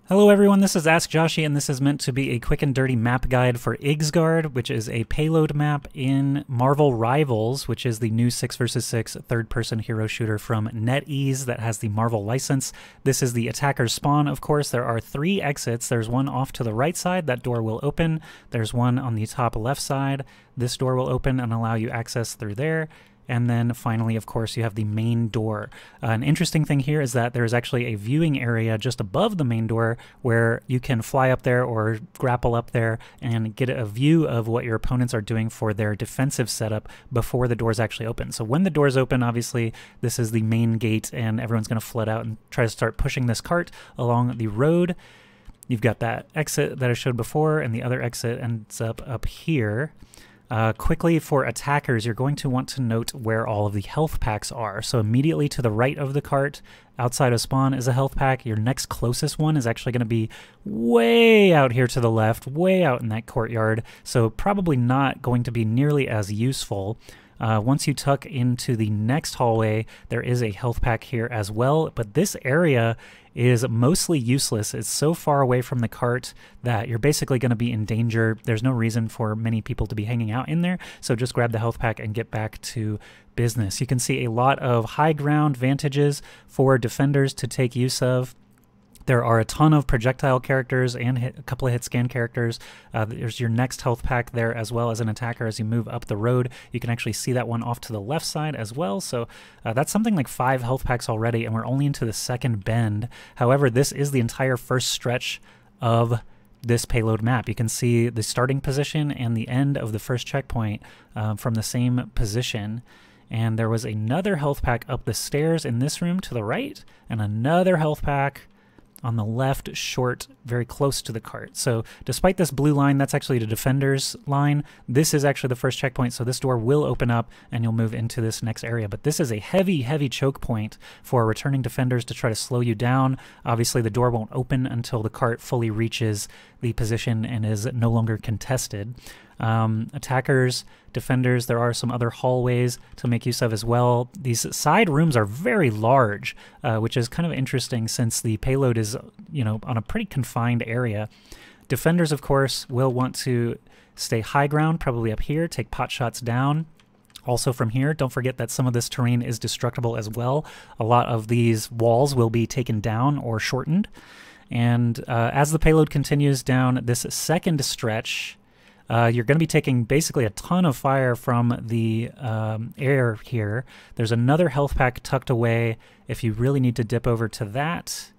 Hello everyone, this is Ask Joshi, and this is meant to be a quick and dirty map guide for Yggsgard, which is a payload map in Marvel Rivals, which is the new 6 vs 6 third-person hero shooter from NetEase that has the Marvel license. This is the attacker's spawn, of course. There are 3 exits. There's one off to the right side. That door will open. There's one on the top left side. This door will open and allow you access through there. And then finally, of course, you have the main door. An interesting thing here is that there's actually a viewing area just above the main door where you can fly up there or grapple up there and get a view of what your opponents are doing for their defensive setup before the doors actually open. So when the doors open, obviously, this is the main gate and everyone's going to flood out and try to start pushing this cart along the road. You've got that exit that I showed before, and the other exit ends up here. Quickly, for attackers, you're going to want to note where all of the health packs are. So immediately to the right of the cart, outside of spawn, is a health pack. Your next closest one is actually going to be way out here to the left, way out in that courtyard, so probably not going to be nearly as useful. Once you tuck into the next hallway, there is a health pack here as well, but this area is mostly useless. It's so far away from the cart that you're basically going to be in danger. There's no reason for many people to be hanging out in there, so just grab the health pack and get back to business. You can see a lot of high ground vantages for defenders to take use of. There are a ton of projectile characters and a couple of hit scan characters. There's your next health pack there as well as an attacker as you move up the road. You can actually see that one off to the left side as well. So that's something like 5 health packs already, and we're only into the second bend. However, this is the entire first stretch of this payload map. You can see the starting position and the end of the first checkpoint from the same position. And there was another health pack up the stairs in this room to the right, and another health pack on the left, short, very close to the cart. So despite this blue line, that's actually the defender's line. This is actually the first checkpoint, so this door will open up and you'll move into this next area. But this is a heavy, heavy choke point for returning defenders to try to slow you down. Obviously, the door won't open until the cart fully reaches the position and is no longer contested. Attackers, defenders, there are some other hallways to make use of as well. These side rooms are very large, which is kind of interesting since the payload is, on a pretty confined area. Defenders, of course, will want to stay high ground, probably up here, take pot shots down. Also from here, don't forget that some of this terrain is destructible as well. A lot of these walls will be taken down or shortened. And as the payload continues down this second stretch, you're going to be taking basically a ton of fire from the air here. There's another health pack tucked away if you really need to dip over to that.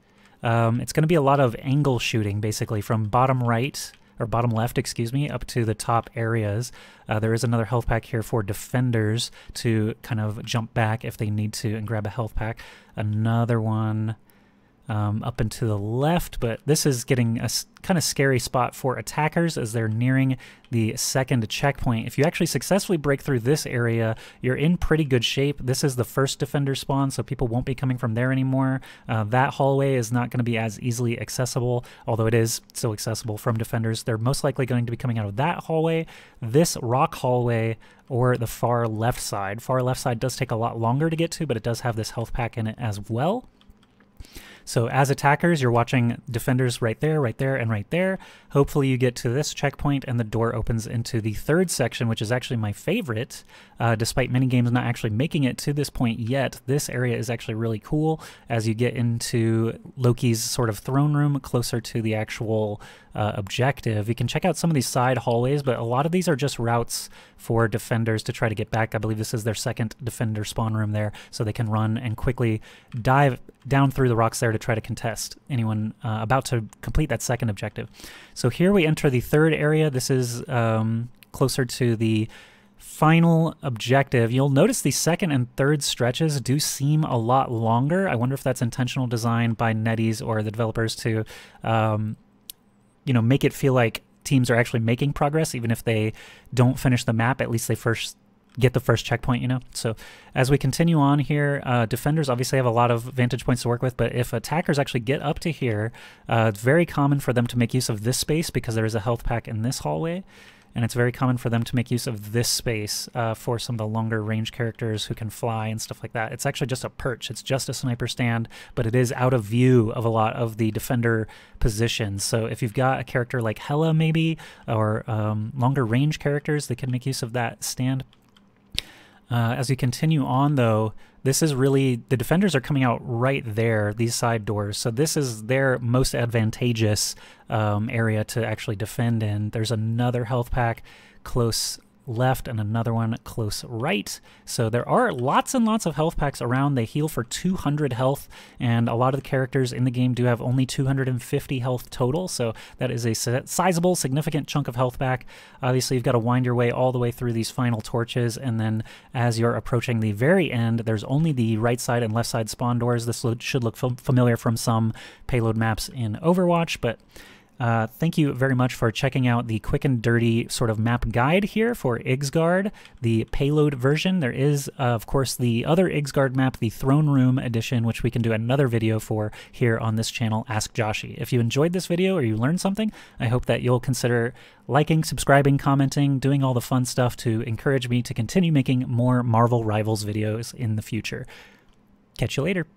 It's going to be a lot of angle shooting, basically, from bottom right, or bottom left, excuse me, up to the top areas. There is another health pack here for defenders to kind of jump back if they need to and grab a health pack. Another one up and to the left, but this is getting a kind of scary spot for attackers as they're nearing the second checkpoint. If you actually successfully break through this area, you're in pretty good shape. This is the first defender spawn, so people won't be coming from there anymore. That hallway is not going to be as easily accessible, although it is still accessible from defenders. They're most likely going to be coming out of that hallway, this rock hallway, or the far left side. Far left side does take a lot longer to get to, but it does have this health pack in it as well. So as attackers, you're watching defenders right there, and right there. Hopefully you get to this checkpoint and the door opens into the third section, which is actually my favorite. Despite many games not actually making it to this point yet, this area is actually really cool as you get into Loki's sort of throne room closer to the actual objective. You can check out some of these side hallways, but a lot of these are just routes for defenders to try to get back. I believe this is their second defender spawn room there, so they can run and quickly dive down through the rocks there to try to contest anyone about to complete that second objective. So here we enter the third area. This is closer to the final objective. You'll notice the second and third stretches do seem a lot longer. I wonder if that's intentional design by NetEase or the developers to make it feel like teams are actually making progress, even if they don't finish the map. At least they first get the first checkpoint, So as we continue on here, defenders obviously have a lot of vantage points to work with, but if attackers actually get up to here, it's very common for them to make use of this space because there is a health pack in this hallway. and it's very common for them to make use of this space for some of the longer range characters who can fly and stuff like that. It's actually just a perch. It's just a sniper stand, but it is out of view of a lot of the defender positions. So if you've got a character like Hela maybe, or longer range characters, they can make use of that stand. As we continue on, though, this is really, the defenders are coming out right there, these side doors. So this is their most advantageous area to actually defend in. There's another health pack close left and another one close right. So there are lots and lots of health packs around. They heal for 200 health, and a lot of the characters in the game do have only 250 health total, so that is a sizable, significant chunk of health back. Obviously, you've got to wind your way all the way through these final torches, and then as you're approaching the very end, there's only the right side and left side spawn doors. This should look familiar from some payload maps in Overwatch, but thank you very much for checking out the quick and dirty sort of map guide here for Yggsgard, the payload version. There is, of course, the other Yggsgard map, the Throne Room edition, which we can do another video for here on this channel, Ask Joshi. If you enjoyed this video or you learned something, I hope that you'll consider liking, subscribing, commenting, doing all the fun stuff to encourage me to continue making more Marvel Rivals videos in the future. Catch you later.